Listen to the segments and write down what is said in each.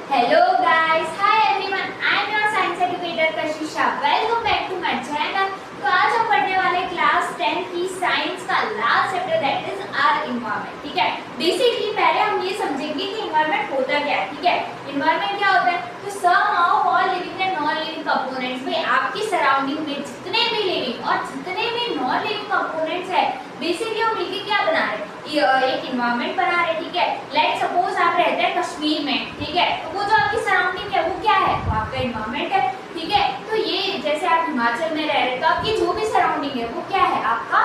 Hello guys, hi everyone. I am your science educator Kashisha. Welcome back to my channel. तो आज हम पढ़ने वाले क्लास 10 की साइंस का last chapter that is our environment. ठीक है, बेसिकली पहले हम ये समझेंगे कि एनवायरनमेंट होता क्या है। ठीक है, एनवायरनमेंट क्या होता है? तो sum of all living and non living components में आपकी सराउंडिंग में जितने भी लिविंग और जितने भी नॉन लिविंग कंपोनेंट्स है बेसिकली वो मिलके क्या बना रहे हैं? एक एनवायरनमेंट बना रहे हैं। ठीक है, लेट सपोज आप रहते हैं कश्मीर में। ठीक है, तो वो जो आपकी सराउंडिंग है वो क्या है? वो आपका एनवायरनमेंट है। ठीक है, तो ये जैसे आप हिमाचल में रह रहे हैं तो आपकी जो भी सराउंडिंग है वो क्या है? आपका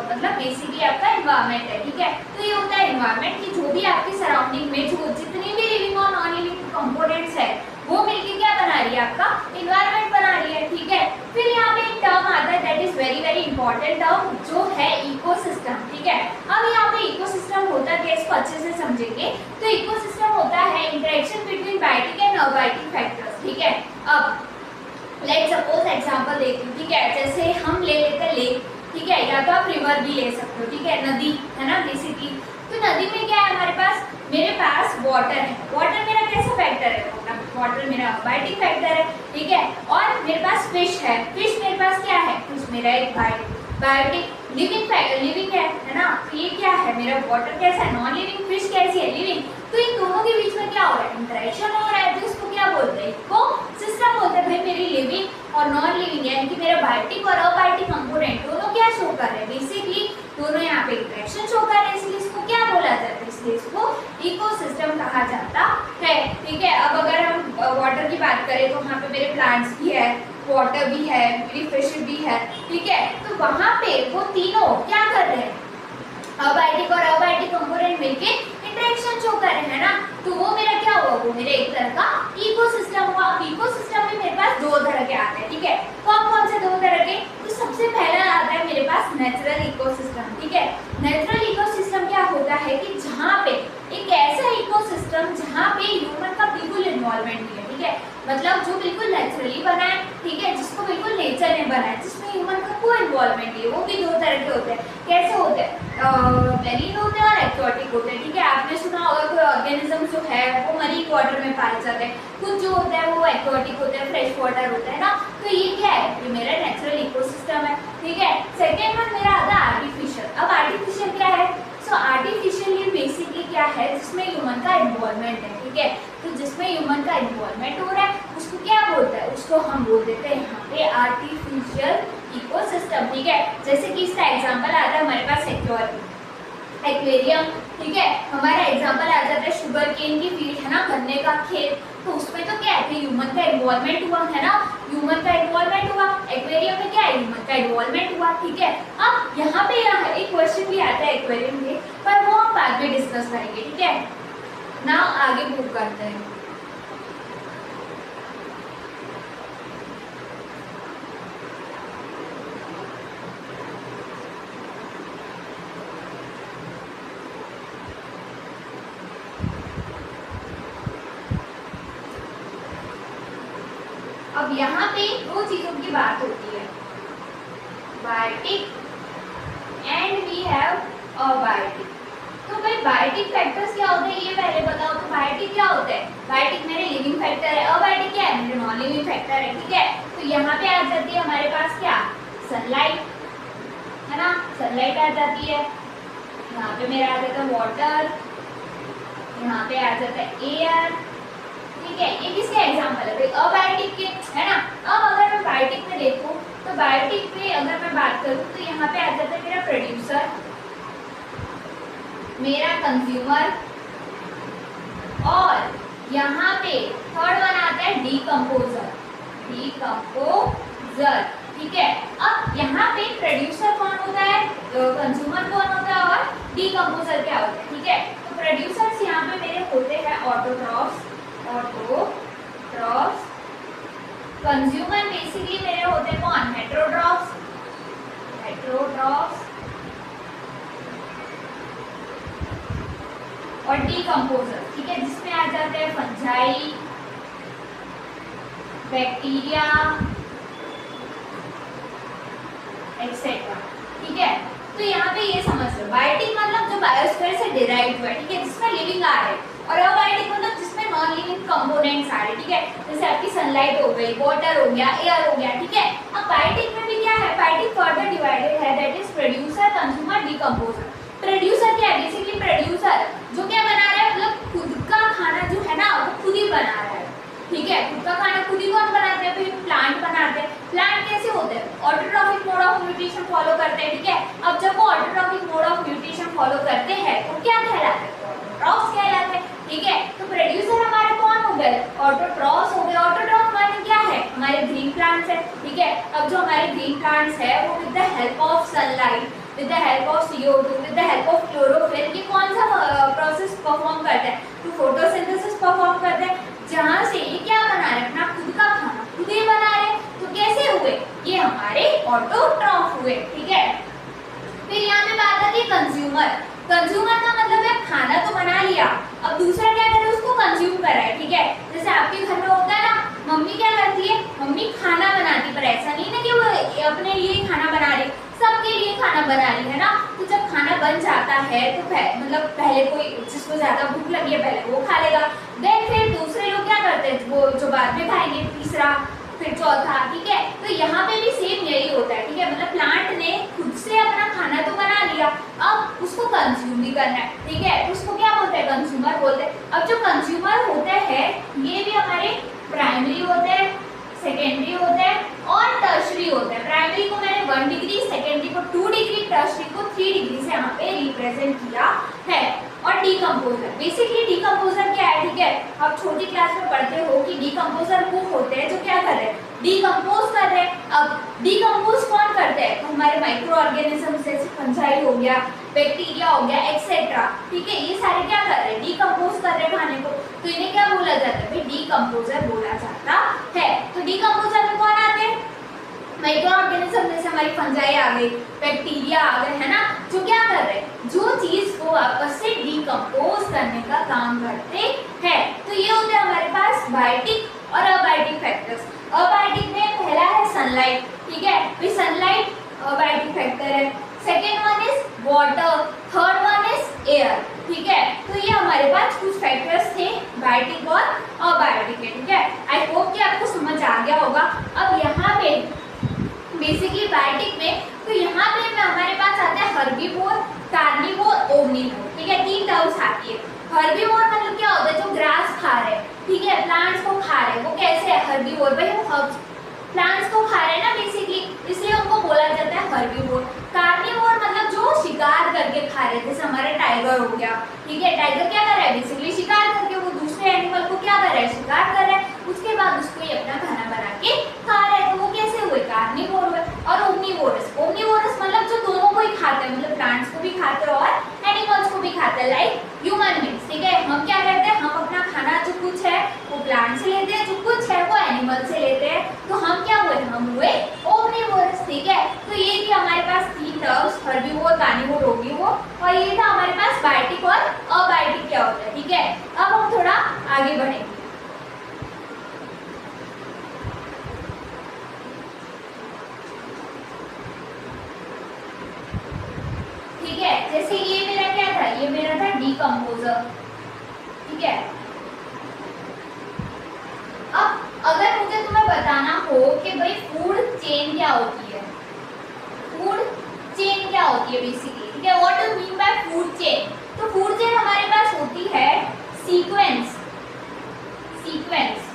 मतलब बेसिकली आपका एनवायरनमेंट है। ठीक है, तो ये होता है एनवायरनमेंट कि जो भी आपकी सराउंडिंग में जो जितनी भी लिविंग और नॉन लिविंग कंपोनेंट्स है वो मिलके क्या बना रही है? आपका एनवायरनमेंट बना रही है। ठीक है, फिर यहाँ पे एक टर्म आता है that is very very important term जो है इकोसिस्टम। ठीक है, अब यहाँ पे इकोसिस्टम होता है इसको अच्छे से समझेंगे। तो इकोसिस्टम होता है interaction between biotic and abiotic factors. ठीक है, अब लेट सपोज एग्जांपल देखते हैं। ठीक है, जैसे हम ले लेते हैं लेक। ठीक है, या तो आप रिवर भी ले सकते हो। ठीक है, नदी है ना बेसिकली। तो नदी में क्या है हमारे पास? मेरे पास वाटर है। वाटर मेरा कैसा फैक्टर है? वाटर मेरा अबायोटिक फैक्टर है। ठीक है, और मेरे पास फिश है। फिश मेरे पास क्या है? फिश मेरा एक बायोटिक लिविंग है ना। तो ये क्या है? मेरा वाटर कैसा है? Non living. फिश कैसी है? लिविंग। तो इन दोनों के बीच में क्या हो रहा है? इंटरेक्शन हो रहा है। तो इसको क्या बोलते हैं? इको सिस्टम बोलते हैं। भाई मेरी लिविंग और नॉन लिविंग यानी कि मेरा बायोटिक और अबायोटिक कंपोनेंट दोनों क्या शो कर रहे हैं? बेसिकली दोनों यहाँ पे इंटरेक्शन शो कर रहे हैं, इसलिए इसको क्या बोला जाता है? इसलिए इसको इकोसिस्टम कहा जाता है। ठीक है, अब अगर हम वाटर की बात करें तो वहाँ पे मेरे प्लांट्स भी है, वाटर भी है, मेरी फिश भी है। ठीक है, तो वहाँ पे वो तीनों क्या कर रहे हैं? अबायोटिक और अबायोटिक कंपोनेंट मिलके इंटरेक्शन शो कर रहे हैं ना। तो वो मेरा क्या हुआ? वो मेरे एक तरह का इकोसिस्टम हुआ। इकोसिस्टम में मेरे पास दो तरह के आते हैं। ठीक है, कौन से दो तरह के? तो सबसे पहला आता है मेरे पास नेचुरल इकोसिस्टम। ठीक है, नेचुरल इकोसिस्टम क्या होता है कि जहाँ पे एक ऐसा इकोसिस्टम जहाँ पे ह्यूमन का बिल्कुल इन्वॉल्वमेंट नहीं है। ठीक है, मतलब जो बिल्कुल नेचुरली बना है। ठीक है, जिसको बिल्कुल नेचर ने बनाया, जिसमें ह्यूमन का कोई इन्वॉल्वमेंट नहीं है। वो भी दो तरह के होते हैं। कैसे होते हैं? मैरीन होते हैं और एक्वाटिक होते हैं। ठीक है, आपने सुना होगा कोई ऑर्गेनिज्म जो है वो मरीन वाटर में पाए जाते हैं, कुछ जो होता है वो एक्वाटिक होते हैं, फ्रेश वाटर होता है ना। तो ये क्या है? ये मेरा नेचुरल इकोसिस्टम है। ठीक है, सेकेंड वन मेरा आता है आर्टिफिशियल। अब आर्टिफिशियल क्या है? सो आर्टिफिशियल ये बेसिकली क्या है? जिसमें ह्यूमन का इन्वॉल्वमेंट है। ठीक है, तो जिसमें ह्यूमन का इन्वॉल्वमेंट हो रहा है उसको क्या बोलते हैं? उसको हम बोल देते हैं यहाँ पे आर्टिफिशियल इकोसिस्टम। ठीक है, जैसे कि इसका एग्जांपल आता है हमारे पास एक्वेरियम। ठीक है, हमारा एग्जांपल आ जाता है शुगर केन की फील्ड है ना, गन्ने का खेत। तो उसमें तो क्या है? ह्यूमन का इन्वॉल्वमेंट हुआ है ना, ह्यूमन का इन्वॉल्वमेंट हुआ। एक्वेरियम में क्या है? ह्यूमन का इन्वॉल्वमेंट हुआ। ठीक है, अब यहाँ पे एक क्वेश्चन भी आता है एक्वेरियम में, पर वो हम बाद में डिस्कस करेंगे। ठीक है ना, आगे मूव करते हैं। अब यहाँ पे दो चीजों की बात होती है, biotic and we have abiotic. तो भाई बायोटिक फैक्टर्स क्या होते हैं ये पहले बताओ। तो बायोटिक क्या होता है? बायोटिक मेरे लिविंग फैक्टर है। अबायोटिक क्या है? मेरे नॉन लिविंग फैक्टर है। ठीक है, तो यहाँ पे आ जाती है हमारे पास क्या? सनलाइट है ना, सनलाइट आ जाती है। यहाँ पे मेरा आ जाता है वाटर, यहाँ पे आ जाता है एयर। ठीक है, ये किसके एग्जांपल है? अबायोटिक के है ना। अब अगर मैं बायोटिक में देखूं तो बायोटिक पे अगर मैं बात करूं तो यहाँ पे आ जाता है मेरा प्रोड्यूसर, मेरा कंज्यूमर, और यहाँ पे थर्ड वन आता है डीकंपोजर। ठीक है, अब यहाँ पे प्रोड्यूसर कौन होता है, कंज्यूमर कौन होता है और डीकंपोजर क्या होता है? ठीक है, तो प्रोड्यूसर्स यहाँ पे मेरे होते हैं ऑटोट्रॉफ्स। कंज्यूमर बेसिकली मेरे होते हैं कौन? हेटेरोट्रॉफ्स। और डीकंपोजर। ठीक है, जिसमें आ जाते हैं फंजाई, बैक्टीरिया एक्सेट्रा। ठीक है, तो यहाँ पे ये समझ लो बायोटिक मतलब जो बायोस्फीयर से डिराइव्ड हुआ है। ठीक है, जिसमें लिविंग आ रहा है, और अबायोटिक मतलब जिसमें नॉन लिविंग कंपोनेंट्स आ रहे, ठीक है, जैसे आपकी सनलाइट हो गई, वाटर हो गया, एयर हो गया, ठीक है। अब बायोटिक में भी क्या है, बायोटिक फर्दर डिवाइडेड है, that is producer, consumer, decomposer. Producer क्या है, बेसिकली प्रोड्यूसर जो क्या बना रहा है, मतलब खुद का खाना जो है ना वो खुद ही बना रहा है, ठीक है। खुद का खाना खुद ही कौन बनाते हैं, फिर प्लांट बनाते हैं। प्लांट कैसे होते हैं, autotrophic mode of nutrition follow करते हैं, ठीक है। अब जब वो autotrophic mode of nutrition follow करते हैं तो क्या कहलाते हैं, ऑटोट्रॉफ्स कहलाते हैं, ठीक है। तो प्रोड्यूसर हमारे कौन हो गए, ऑटोट्रॉफ्स हो गए। ऑटोट्रॉफ माने क्या है, हमारे ग्रीन प्लांट्स है, ठीक है। अब जो हमारे ग्रीन प्लांट्स है वो with the help of sunlight, with the help of CO2, with the help of chlorophyll, ये कौन सा प्रोसेस परफॉर्म करते हैं, तो फोटोसिंथेसिस परफॉर्म करते हैं, जहां से ये क्या बना रहे हैं, अपना खुद का खाना खुद ही बना रहे हैं। तो कैसे हुए, ये हमारे ऑटोट्रॉफ हुए, ठीक है। फिर यहाँ पे बात आती है कंज्यूमर। कंज्यूमर का मतलब है खाना तो बना लिया, अब दूसरा क्या करे, उसको कंज्यूम कर रहा है, ठीक है। जैसे आपके घर में होता है ना, मम्मी क्या करती है, मम्मी खाना बनाती, पर ऐसा नहीं ना कि वो अपने लिए खाना बना रही, सबके लिए खाना बना रही है ना। तो जब खाना बन जाता है तो मतलब पहले कोई जिसको ज्यादा भूख लगी है पहले वो खा लेगा, देन फिर दूसरे लोग क्या करते हैं, वो जो बाद में खाएंगे, तीसरा, फिर चौथा, ठीक है। तो यहाँ पे भी सेम यही होता है, ठीक है। मतलब प्लांट ने खुद से अपना खाना तो बना लिया, अब उसको कंज्यूम भी करना है, ठीक है। तो उसको क्या बोलते हैं, कंज्यूमर बोलते हैं। अब जो कंज्यूमर होते हैं ये भी हमारे प्राइमरी होते हैं, सेकेंडरी होते हैं और टर्शरी होते हैं। प्राइमरी को मैंने 1 डिग्री, सेकेंडरी को 2 डिग्री, टर्शरी को 3 डिग्री से यहाँ पे रिप्रेजेंट किया है। और डीकम्पोजर, बेसिकली डीकम्पोजर क्या है, ठीक है। आप छोटी क्लास में पढ़ते हो कि डीकम्पोजर वो होते हैं जो क्या कर रहे हैं, डीकम्पोज कर रहे हैं। अब डीकम्पोज कौन करते हैं, तो हमारे माइक्रो ऑर्गेनिज्म जैसे फंजाई हो गया, बैक्टीरिया हो गया, एक्सेट्रा, ठीक है। ये सारे क्या कर रहे हैं, डीकम्पोज कर रहे हैं खाने को, तो इन्हें क्या बोला जाता है, भाई डीकम्पोजर बोला जाता है। तो डीकम्पोजर में कौन आते हैं, माइक्रो ऑर्गेनिज्म जैसे हमारी फंजाई आ गई, बैक्टीरिया आ गए, है ना, जो क्या कर रहे हैं, जो चीज को आपस से डीकम्पोज करने का काम करते हैं। तो ये होते हैं हमारे पास बायोटिक और अबायोटिक फैक्टर्स। अबायोटिक में पहला है सनलाइट, ठीक है, भाई सनलाइट अबायोटिक फैक्टर है। Second one is water, third one is air, ठीक है। तो ये हमारे पास कुछ फैक्टर्स थे बायोटिक और अबायोटिक के, ठीक है। आई होप कि आपको समझ आ गया होगा। अब यहाँ पे बेसिकली बायोटिक में तो यहाँ पे हमारे पास आता है हर्बीवोर, कार्निवोर, ओमनीवोर, ठीक है। 3 टर्म्स आती है। हर्बीवोर मतलब क्या होता है, जो ग्रास खा रहे हैं, ठीक है, प्लांट्स को खा रहे हैं, वो कैसे है हर्बीवोर, भाई वो प्लांट्स को खा रहे हैं ना बेसिकली, इसलिए उनको बोला जाता है हर्बीवोर। कार्निवोर मतलब जो शिकार करके खा रहे हैं, जैसे हमारा टाइगर हो गया, ठीक है। टाइगर क्या कर रहा है, बेसिकली शिकार करके वो दूसरे एनिमल को क्या कर रहा है, शिकार कर रहा है, उसके बाद उसको ये अपना खाना बना के खा रहा है, तो वो कैसे हुए, कार्निवोर हुए। और ओमनीवोरस, ओमनीवोरस मतलब जो दोनों को ही खाते हैं, मतलब प्लांट्स को भी खाते हैं और एनिमल्स को भी खाते हैं, लाइक ह्यूमन बींग्स, ठीक है। हम क्या करते हैं, हम अपना खाना जो कुछ है वो प्लांट से लेते हैं, जो कुछ है वो एनिमल से लेते हैं, तो हम क्या हुए, हम हुए ओमनीवोरस, ठीक है। तो ये थी हमारे पास 3 टर्म्स, हर्बीवोर, कार्निवोर, ओमनीवोर, और ये था हमारे पास बायोटिक और अबायोटिक क्या होता है, ठीक है। अब हम थोड़ा आगे बढ़ेंगे। ठीक है, जैसे ये मेरा क्या था, ये मेरा था डीकम्पोजर, ठीक है। अब अगर मुझे तुम्हें बताना हो कि भाई फूड चेन क्या होती है, फूड चेन क्या होती है बेसिकली, ठीक है, what do mean by food chain. तो फूड चेन हमारे पास होती है सीक्वेंस, सीक्वेंस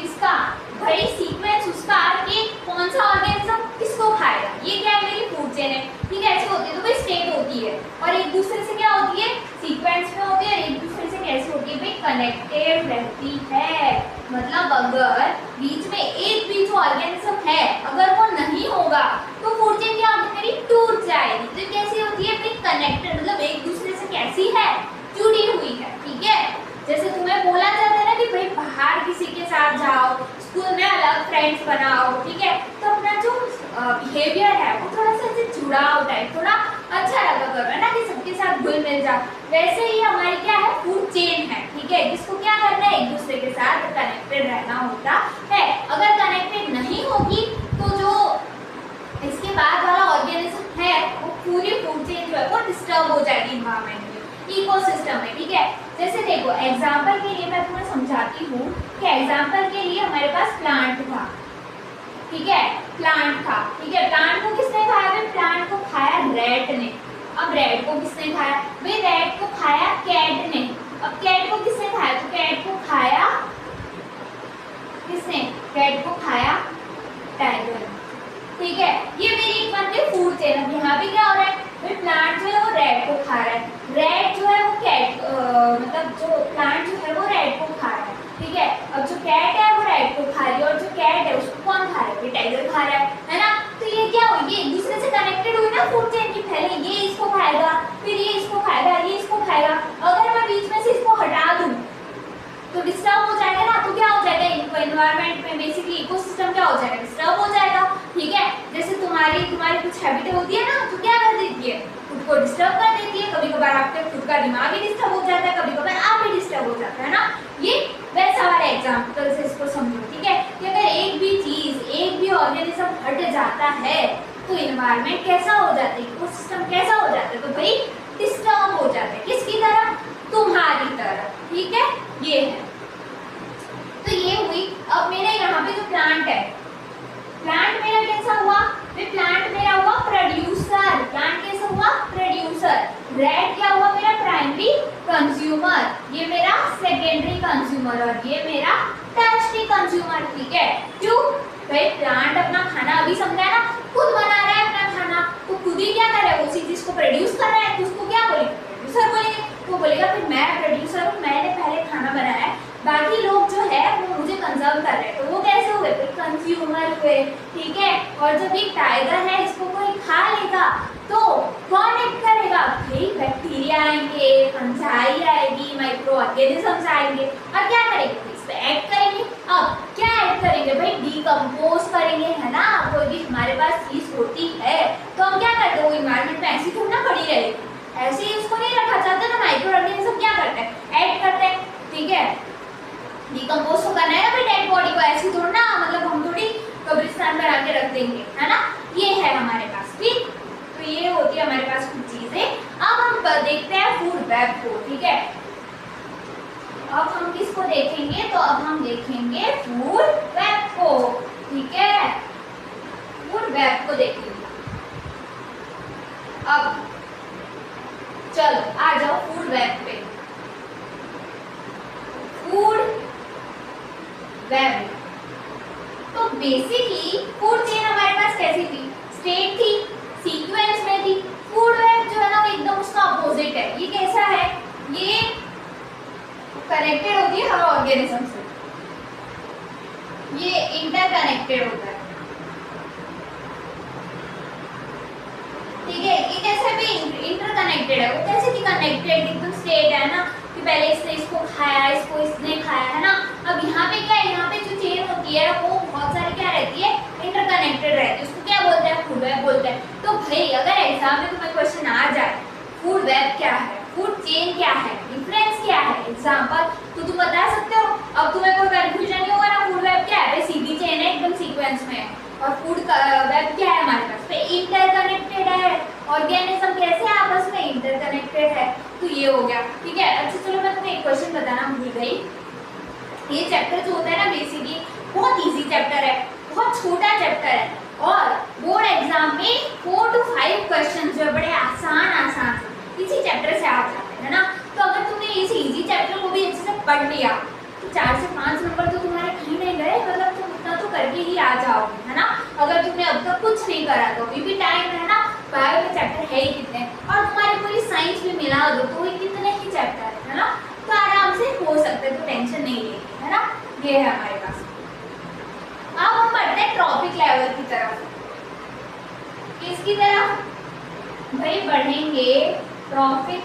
इसका, भाई सीक्वेंस उसका कि कौन सा ऑर्गेनिज्म किसको खाएगा, ये क्या है, मेरी फूड चेन है, ठीक है। ऐसे होती है, तो भाई स्टेट होती है और एक दूसरे से क्या होती है, सीक्वेंस में होती है, एक दूसरे से कैसे होती है, भाई कनेक्टेड रहती है। मतलब अगर बीच में एक भी जो ऑर्गेनिज्म है अगर वो नहीं होगा तो फूड चेन क्या होगी, मेरी टूट जाएगी। तो कैसी होती है, भाई कनेक्टेड, मतलब एक दूसरे से कैसी है, जुड़ी हुई है, ठीक है। जैसे तुम्हें बोला जाता है ना कि भाई बाहर किसी के साथ जाओ, स्कूल में अलग फ्रेंड्स बनाओ, ठीक है, तो अपना जो बिहेवियर है वो थोड़ा सा जुड़ाव टाइप, थोड़ा अच्छा लगा करो, है ना, कि सबके साथ घुल मिल जाओ। वैसे ही हमारी क्या है, फूड चेन है, ठीक है, जिसको क्या करना है, एक दूसरे के साथ कनेक्टेड रहना होता है। अगर कनेक्टेड नहीं होगी तो जो इसके बाद वाला ऑर्गेनिज्म है वो पूरी फूड चेन जो है वो डिस्टर्ब हो जाएगी इन्वायरमेंट में। इकोसिस्टम में, ठीक है। जैसे देखो एग्जांपल के लिए मैं तुम्हें समझाती हूँ कि एग्जांपल के लिए हमारे पास प्लांट था, ठीक है, प्लांट था, ठीक है। प्लांट को किसने खाया? भाई प्लांट को खाया रैट ने। अब रैट को किसने खाया? भाई रैट को खाया कैट ने। अब कैट को किसने खाया? तो कैट को खाया किसने? कैट को खाया टाइगर, ठीक है। ये मेरी एक बन गई फूड चेन। अब यहाँ भी क्या हो रहा है? भाई प्लांट जो है वो रैट को खा रहा है, रैट जो है वो कैट मतलब जो प्लांट जो है वो रैट को खा रहा है, ठीक है। अब जो कैट है वो रैट को खा रही है और जो कैट है उसको कौन खा रहा है? टाइगर खा रहा है ना। तो ये क्या हो, ये एक दूसरे से कनेक्टेड हुई ना फूड चेन की। पहले ये इसको खाएगा, फिर ये इसको खाएगा, ये इसको खाएगा। अगर मैं बीच में से इसको हटा दूं तो डिस्टर्ब हो जाएगा ना। तो क्या हो जाएगा? एनवायरनमेंट में बेसिकली इकोसिस्टम क्या हो जाएगा? डिस्टर्ब हो जाएगा, ठीक है। जैसे तुम्हारी कुछ हैबिटें होती है ना, तो क्या कर देती है? खुद को डिस्टर्ब कर देती है। कभी कभार आपके खुद का दिमाग ही डिस्टर्ब हो जाता है, कभी कभार आप ही डिस्टर्ब हो जाता है ना। ये वैसा वाला एग्जांपल से इसको समझो, ठीक है। कि अगर एक भी चीज, एक भी ऑर्गेनिज्म हट जाता है तो एनवायरनमेंट कैसा हो जाता है? इकोसिस्टम कैसा हो जाता है? तो भाई डिस्टर्ब हो जाता है। किसकी तरह? तुम्हारी तरह, ठीक है। ये है, तो ये हुई। अब मेरा यहाँ पे जो प्लांट है, प्लांट मेरा कैसा हुआ? प्लांट मेरा हुआ प्रोड्यूसर। प्लांट कैसा हुआ? प्रोड्यूसर। रैट क्या हुआ? मेरा प्राइमरी कंज्यूमर, ये मेरा सेकेंडरी कंज्यूमर और ये मेरा टर्शरी कंज्यूमर, ठीक है। क्यों? भाई प्लांट अपना खाना अभी समझा है ना, खुद बना रहा है अपना खाना, तो खुद ही क्या कर रहा है? उसी चीज को प्रोड्यूस कर रहा है, तो उसको क्या बोलेंगे? प्रोड्यूसर बोलेंगे। वो बोलेगा फिर मैं प्रोड्यूसर हूँ, मैंने पहले खाना बनाया है, बाकी लोग जो है वो मुझे कंजर्व कर रहे हैं। तो वो कैसे हुए? फिर कंज्यूमर हुए, ठीक है। और जब एक टाइगर है इसको कोई खा लेगा तो कौन एक्ट करेगा? भाई बैक्टीरिया आएंगे, फंजाई आएगी, माइक्रो ऑर्गेनिजम्स आएंगे और क्या करेंगे? इस पे एक्ट करेंगे। अब क्या एक्ट करेंगे? भाई डिकम्पोज करेंगे, है ना। कोई भी हमारे पास चीज होती है तो हम क्या करते हैं? वो इन्वायरमेंट में ऐसी थोड़ी ना पड़ी रहेगी, ऐसे ही उसको नहीं रखा जाता ना। माइक्रो ऑर्गेनिज्म क्या करते हैं? ऐड करते हैं, ठीक है। डिकम्पोज तो करना है ना भाई डेड बॉडी को, ऐसी थोड़ी ना, मतलब हम थोड़ी कब्रिस्तान में आके रख देंगे, है ना। ये है हमारे पास, ठीक। तो ये होती है हमारे पास कुछ चीजें। अब हम देखते हैं फूड वेब को, ठीक है। अब हम किसको देखेंगे? तो अब हम देखेंगे फूड वेब को, ठीक है। फूड वेब को देखेंगे। अब चलो आ जाओ फूड वेब पे। फूड वेब, तो बेसिकली फूड चेन हमारे पास कैसी थी? स्ट्रेट थी, सीक्वेंस में थी। फूड वेब जो है ना वो एकदम उसका अपोजिट है। ये कैसा है? ये कनेक्टेड होती है हर ऑर्गेनिज्म से, ये इंटरकनेक्टेड होता है, ठीक है। ये कैसे भी इंटरकनेक्टेड है। वो कैसे कि कनेक्टेड एकदम स्टेट है ना, कि पहले इसने इसको खाया, इसको इसने खाया, है ना। अब यहाँ पे क्या है? यहाँ पे जो चेन होती है वो बहुत सारी क्या रहती है? इंटरकनेक्टेड रहती है। उसको क्या बोलते हैं? फूड वेब बोलते हैं। तो भाई अगर एग्जाम में तुम्हें क्वेश्चन आ जाए फूड वेब क्या है, फूड चेन क्या है, डिफरेंस क्या है, एग्जाम्पल, तो तुम बता सकते हो। अब तुम्हें कोई कंफ्यूजन नहीं होगा ना। फूड वेब क्या है? भाई सीधी चेन है, एकदम सीक्वेंस में है। और फूड वेब क्या है हमारे पास? इंटरकनेक्टेड है। ऑर्गेनिज्म कैसे आपस में इंटरकनेक्टेड है। तो ये हो गया, ठीक है। अच्छा चलो मैं तुम्हें एक क्वेश्चन बताना भूल गई। ये चैप्टर जो होता है ना बेसिकली बहुत इजी चैप्टर है, बहुत छोटा चैप्टर है और बोर्ड एग्जाम में 4 to 5 क्वेश्चन जो है बड़े आसान इसी चैप्टर से आ जाते हैं ना। तो अगर तुमने इस इजी चैप्टर को भी अच्छे से पढ़ लिया तो 4 से 5 नंबर तो तुम्हारे कहीं नहीं गए, मतलब तुम उतना तो करके ही आ जाओगे, है ना। अगर तुमने अब तक कुछ नहीं करा तो अभी भी टाइम है ना। बायो में चैप्टर है ही कितने, और तुम्हारी पूरी साइंस भी मिला दो तो ये कितने ही चैप्टर है ना। तो आराम से हो सकते हैं, तो टेंशन नहीं लेंगे, है ना। ये है हमारे पास। अब हम बढ़ते हैं ट्रॉपिक लेवल की तरफ। किसकी तरफ? भाई बढ़ेंगे ट्रॉपिक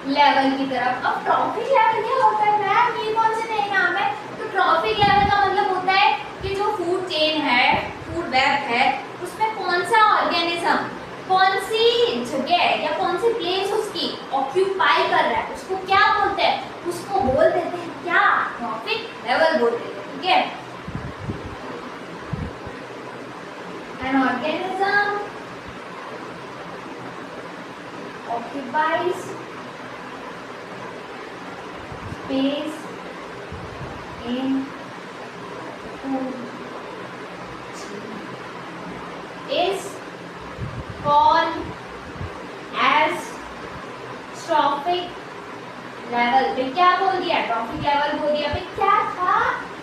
लेवल की तरफ। अब ट्रॉपिक लेवल क्या होता है मैम? ये कौन से नए नाम है? तो ट्रॉपिक लेवल का मतलब होता है कि जो फूड चेन है, फूड वेब है, उसमें कौन सा ऑर्गेनिज्म कौन सी जगह या कौन सी प्लेस उसकी ऑक्यूपाई कर रहा है, उसको क्या बोलते हैं? उसको बोल देते हैं क्या? ट्रॉपिक लेवल बोल देते हैं, ठीक है। An organism occupies space in 2G is called as trophic level. भाई क्या बोल दिया? ट्रॉफिक लेवल बोल दिया। भाई क्या था?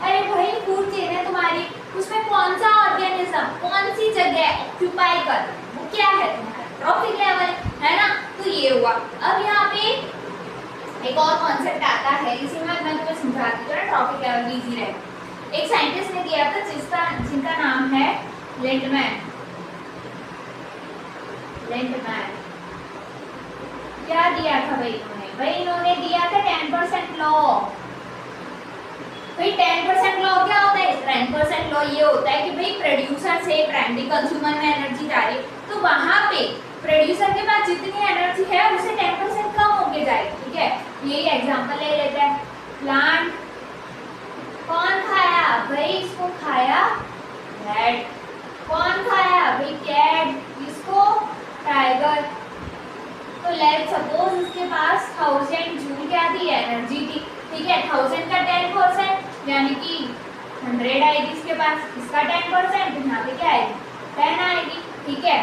अरे भाई फूड चेन है तुम्हारी, उसमें कौन सा ऑर्गेनिज्म कौन सी जगह ऑक्यूपाई कर रहा है, वो क्या है तुम्हारा? ट्रॉफिक लेवल है ना। तो ये हुआ। अब यहाँ पे एक और कॉन्सेप्ट आता है, इसी में मैं तुम्हें समझाती हूँ, ट्रॉफिक लेवल भी इजी रहेगा। एक साइंटिस्ट ने दिया था जिनका नाम है लिंडमैन। क्या दिया था भाई इन्होंने? भाई इन्होंने दिया था 10% लॉ। भाई 10% लॉ क्या होता है? 10% लॉ ये होता है कि भाई प्रोड्यूसर से प्राइमरी कंज्यूमर में एनर्जी जा रही है, तो वहां पे प्रोड्यूसर के पास जितनी एनर्जी है उससे 10% कम होके जाएगी। ठीक है, यही एग्जांपल ले लेते हैं। प्लांट कौन खाया? भाई इसको खाया रैट। कौन खाया? भाई कैट। इसको टाइगर। तो लेट्स सपोज इसके पास 1000 जूल क्या थी? एनर्जी थी। ठीक है, 1000 का 10% यानी कि 100 आएगी इसके पास। इसका 10% यहाँ पे क्या आएगी? 10 आएगी। ठीक है,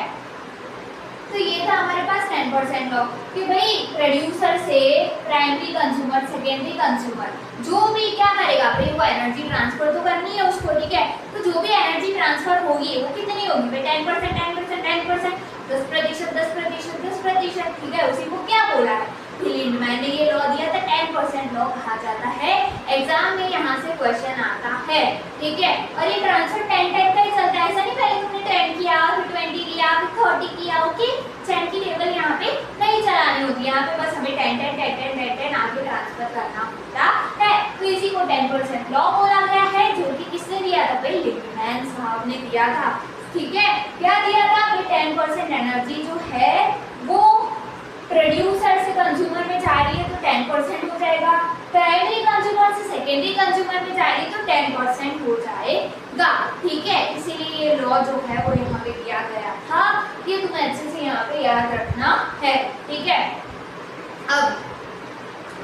तो ये था हमारे पास 10% लॉ कि भाई प्रोड्यूसर से प्राइमरी कंज्यूमर, सेकेंडरी कंज्यूमर जो भी क्या करेगा, भाई वो एनर्जी ट्रांसफर तो करनी है उसको। ठीक है, तो जो भी एनर्जी ट्रांसफर होगी वो कितनी होगी? भाई 10%, 10%। ठीक है, उसी को क्या बोला है? लिंडमैन ने ये लॉ दिया था, 10% लॉ कहा जाता है। एग्जाम में यहाँ से क्वेश्चन आता है। ठीक है, और ये ट्रांसफर 10 टाइप का ही चलता है। ऐसा नहीं पहले तुमने 10 किया, फिर 20 किया, फिर 30 किया। ओके, 10 की टेबल यहाँ पे नहीं चलानी होती, यहाँ पे बस हमें 10 आगे ट्रांसफर करना होता है। तो इसी को 10% लॉ बोला गया है, जो कि किसने दिया था? भाई लिंडमैन साहब ने दिया था। ठीक है, क्या दिया था? 10% एनर्जी जो है वो प्रोड्यूसर से कंज्यूमर में जा रही है तो 10% हो जाएगा, प्राइमरी कंज्यूमर से सेकेंडरी कंज्यूमर में जा रही है तो 10% हो जाएगा। ठीक है, इसीलिए ये लॉ जो है वो यहाँ पे दिया गया था। ये तुम्हें अच्छे से यहाँ पे याद रखना है। ठीक है,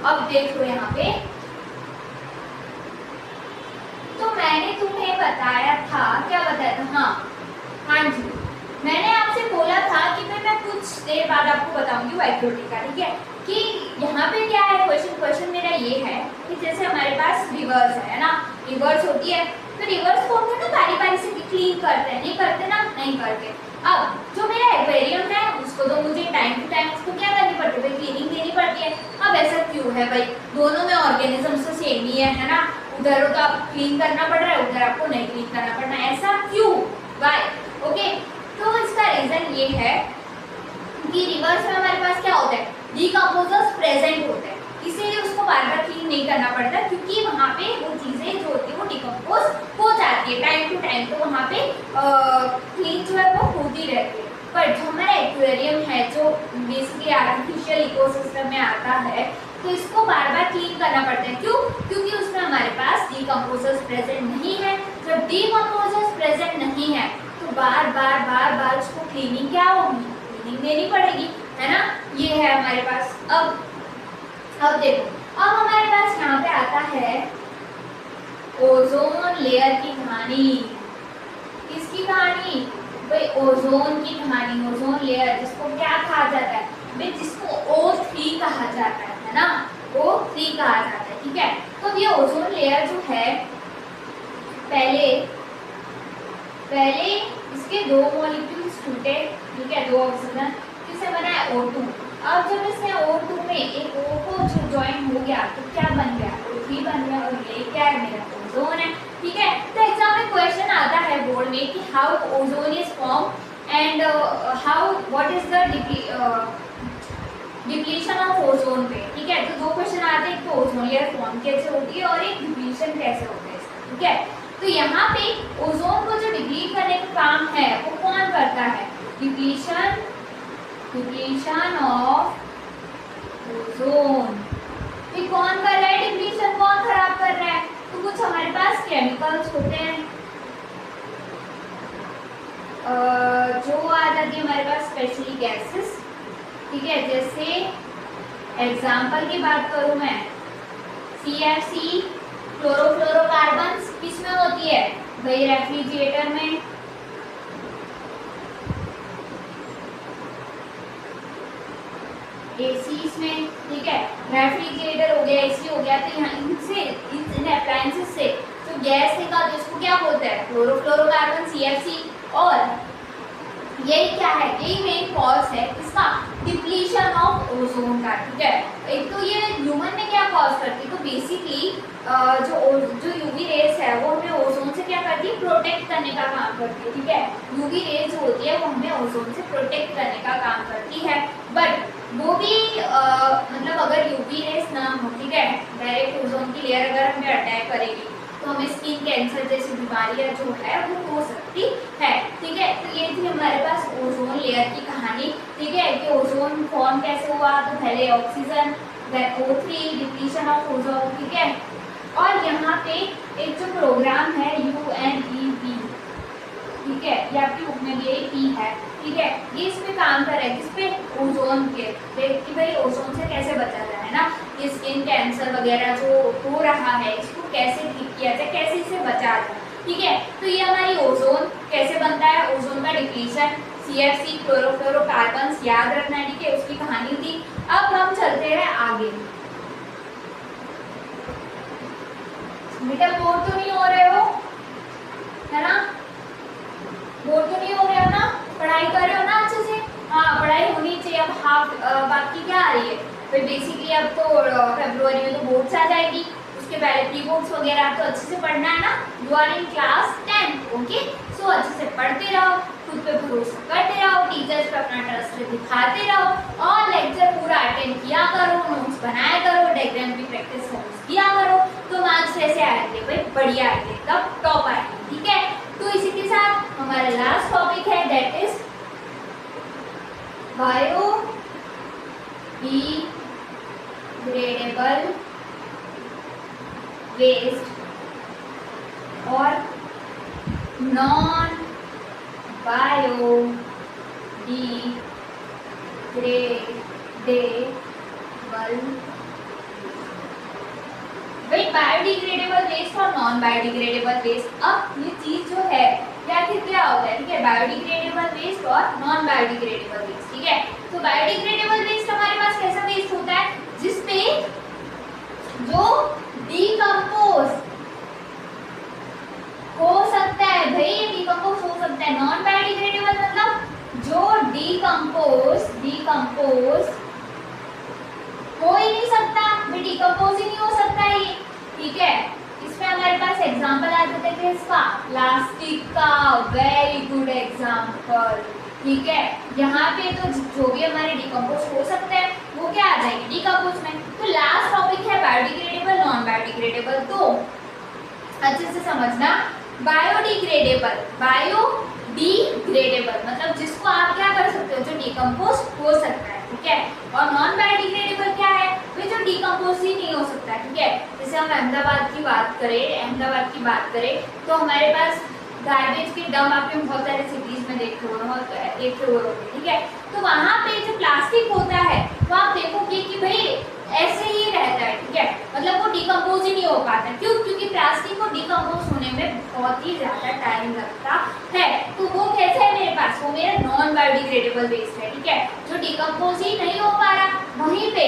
अब देखो यहाँ पे, तो मैंने तुम्हें बताया था, क्या बताया था? हाँ जी, मैंने आपसे बोला था कि मैं कुछ देर बाद आपको बताऊंगी वाइब्रोटी का। ठीक है, कि यहाँ पे क्या है क्वेश्चन मेरा ये है कि जैसे हमारे पास रिवर्स है ना, रिवर्स होती है, तो रिवर्स को हम ना बारी से क्लीन करते हैं, नहीं करते ना? नहीं करते। अब जो मेरा एक्वेरियम है उसको तो मुझे टाइम टू टाइम उसको क्या करनी पड़ती है? क्लीनिंग देनी पड़ती है। अब ऐसा क्यों है भाई? दोनों में ऑर्गेनिज्म तो सेम ही है ना? उधर तो आप क्लीन करना पड़ रहा है, उधर आपको नहीं क्लीन करना पड़ना, ऐसा क्यों? वाई? ओके, तो इसका रीजन ये है कि रिवर्स में हमारे पास क्या होता है? डिकम्पोजर्स प्रेजेंट होते हैं, इसीलिए उसको बार बार क्लीन नहीं करना पड़ता, क्योंकि वहाँ पे वो चीजें जो होती है वो डिकम्पोज हो जाती है टाइम टू टाइम, तो वहाँ पे क्लीन जो है वो होती रहती है। पर जो हमारा एक्वेरियम है, जो बेसिकली आर्टिफिशियल इकोसिस्टम में आता है, तो इसको बार बार क्लीन करना पड़ता है। क्यों? क्योंकि उसमें हमारे पास डिकम्पोजर्स प्रेजेंट नहीं है। जब डिकम्पोजर्स प्रेजेंट नहीं है तो बार बार उसको क्लीनिंग क्या होगी? क्लीनिंग देनी पड़ेगी, है ना? ये है हमारे पास। अब देखो, अब हमारे पास यहाँ पे आता है ओजोन लेयर की कहानी। किसकी कहानी? भाई ओजोन की कहानी। ओजोन लेयर जिसको क्या कहा जाता है? भाई जिसको O3 कहा जाता है ना? O3 कहा जाता है। ठीक है, तो ये ओजोन लेयर जो है, पहले इसके 2 मॉलिक्यूल्स टूटे। ठीक है, 2 ऑक्सीजन, किससे बना है? O2। अब जब इसने O2 में एक O को जो ज्वाइन हो गया तो क्या बन गया? O3 बन गया, और ये क्या है? मेरा ओजोन है। ठीक है, तो एग्जाम में क्वेश्चन आता है बोर्ड में कि how ozone is form and what is the depletion of ozone पे। ठीक है, तो 2 क्वेश्चन आते हैं, एक तो ओजोन लेयर फॉर्म कैसे होती है और एक डिप्लीशन कैसे होता है इसका। ठीक है, तो यहाँ पे ओजोन को जो डिप्लीट करने का काम है वो कौन करता है? Depletion of ozone. ये कौन कर रहा है? डिप्लीशन कौन खराब कर रहा है? तो कुछ हमारे पास केमिकल्स होते हैं जो आ जाती है हमारे पास, स्पेशली गैसेस। ठीक है, जैसे एग्जाम्पल की बात करूं मैं, CFC क्लोरोफ्लोरोकार्बन्स किस में होती है भाई? रेफ्रिजरेटर में। एसी में, ठीक है, रेफ्रिजरेटर हो गया, एसी हो गया, तो यहाँ इनसे इन अप्लायंसेस से तो गैस निकालते हैं, इसको क्या बोलते हैं? Chlorofluorocarbon, CFC। और यही क्या है? यही मेन कॉज है इसका डिप्लीशन ऑफ ओजोन का, ठीक है। एक तो ये ह्यूमन में क्या कॉज करती है? तो बेसिकली जो यूवी रेस है वो हमें ओजोन से क्या करती है? प्रोटेक्ट करने का काम करती है, ठीक है। यूवी रेस जो होती है वो हमें ओजोन से प्रोटेक्ट करने का काम करती है, बट वो भी मतलब अगर यूवी रेस ना हो, ठीक है, डायरेक्ट ओजोन की लेयर अगर हमें अटैक करेगी तो हमें स्किन कैंसर जैसी बीमारियां जो है वो हो सकती है, ठीक है। तो ये थी हमारे पास ओजोन लेयर की कहानी, ठीक है, कि ओजोन फॉर्म कैसे हुआ। तो पहले oxygen, then O3, depletion of ozone, ठीक है। और यहाँ पे एक जो प्रोग्राम है UNEP, ठीक है, ये आपकी बुक में भी यही पी है, ठीक है, ये इसमें काम कर रहा है किस पे? ओजोन के, कि भाई ओजोन से कैसे बचा जाए, है ना, ये स्किन कैंसर वगैरह जो हो रहा है इसको कैसे ठीक किया जाए, कैसे इसे बचा जाए, ठीक है। तो ये हमारी ओजोन कैसे बनता है, ओजोन का डिप्लीशन, CFC क्लोरोफ्लोरोकार्बन्स याद रखना है, ठीक है, उसकी कहानी थी। अब हम चलते हैं आगे। बेटा बोर तो नहीं हो रहे हो, है ना? बोर तो नहीं हो रहे हो ना? पढ़ाई कर रहे हो ना अच्छे से? हाँ, पढ़ाई होनी चाहिए। अब हाफ बाकी क्या आ रही है भाई? बेसिकली अब तो फरवरी में तो बोर्ड्स आ जाएगी, उसके पहले प्री बोर्ड्स वगैरह, तो अच्छे से पढ़ना है ना। You are in class 10, okay. So अच्छे से पढ़ते रहो, खुद पे भरोसा करते रहो, टीचर्स पे अपना ट्रस्ट दिखाते रहो, और लेक्चर पूरा अटेंड किया करो, नोट्स बनाया करो, डायग्राम की प्रैक्टिस किया करो, तो मार्क्स ऐसे आएंगे भाई, बढ़िया आएंगे, तब टॉप आएंगे, ठीक है। तो इसी के साथ हमारा लास्ट टॉपिक है, that is biodegradable waste और नॉन बायो डिग्रेडेबल, भाई बायोडिग्रेडेबल वेस्ट और नॉन बायोडिग्रेडेबल वेस्ट। अब ये चीज जो है आखिर क्या होता है, ठीक है, बायोडिग्रेडेबल वेस्ट और नॉन बायोडिग्रेडेबल वेस्ट, ठीक है। तो बायोडिग्रेडेबल वेस्ट हमारे पास कैसा वेस्ट होता है? जिसमें जो डिकम्पोज हो सकता है, भाई ये डिकम्पोज हो सकता है। नॉन बायोडिग्रेडेबल मतलब जो डिकम्पोज हो ही नहीं सकता, भाई डिकम्पोज ही नहीं हो सकता ये, ठीक है। इसमें हमारे पास एग्जांपल आ जाते थे इसका, प्लास्टिक का, वेरी गुड एग्जांपल, ठीक है। यहाँ पे तो जो भी हमारे डिकम्पोज हो सकते हैं वो क्या आ जाएगी? डिकम्पोज में। तो लास्ट टॉपिक है बायोडिग्रेडेबल, नॉन बायोडिग्रेडेबल। तो अच्छे से समझना, बायोडिग्रेडेबल मतलब जिसको आप क्या कर सकते हो, जो डिकम्पोज हो सकता है, ठीक है। और नॉन बायोडिग्रेडेबल क्या है? वे जो डिकम्पोज ही नहीं हो सकता, ठीक है। जैसे हम अहमदाबाद की बात करें तो हमारे पास गार्बेज के डंप आपने बहुत सारे सिटीज में देखे होंगे, ठीक है। तो वहाँ पे जो प्लास्टिक होता है वो आप देखोगे कि भाई ऐसे ही रहता है, ठीक है, मतलब वो डिकम्पोज ही नहीं हो पाता। क्यों? क्योंकि प्लास्टिक को डिकम्पोज होने में बहुत ही ज्यादा टाइम लगता है। तो वो कैसे है मेरे पास? वो मेरा नॉन बायोडिग्रेडेबल वेस्ट है, ठीक है, जो डिकम्पोज ही नहीं हो पा रहा। वहीं पे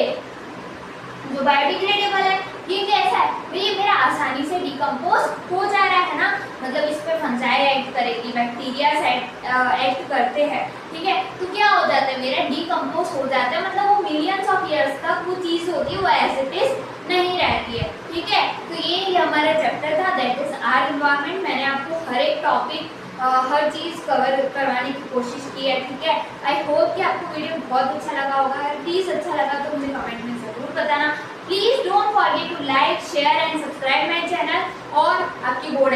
जो बायोडिग्रेडेबल है ये कैसा है? ये मेरा आसानी से डिकम्पोज हो जा रहा है ना, मतलब इस पे फंजाई एक्ट करेगी, बैक्टीरिया एक्ट करते हैं, ठीक है। तो क्या हो जाता है? मेरा डिकम्पोज हो जाता है, मतलब वो मिलियंस ऑफ ईयर्स तक वो चीज होती है वो एज इट इज नहीं रहती है, ठीक है। तो ये हमारा चैप्टर था, दैट इज आवर एनवायरनमेंट। मैंने आपको हर एक टॉपिक हर चीज़ कवर करवाने की कोशिश की है, ठीक है। आई होप कि आपको वीडियो बहुत अच्छा लगा होगा। प्लीज़ अच्छा लगा तो मुझे कमेंट में ज़रूर बताना। Please don't forget to like, share and subscribe my channel. और आपकी बोर्ड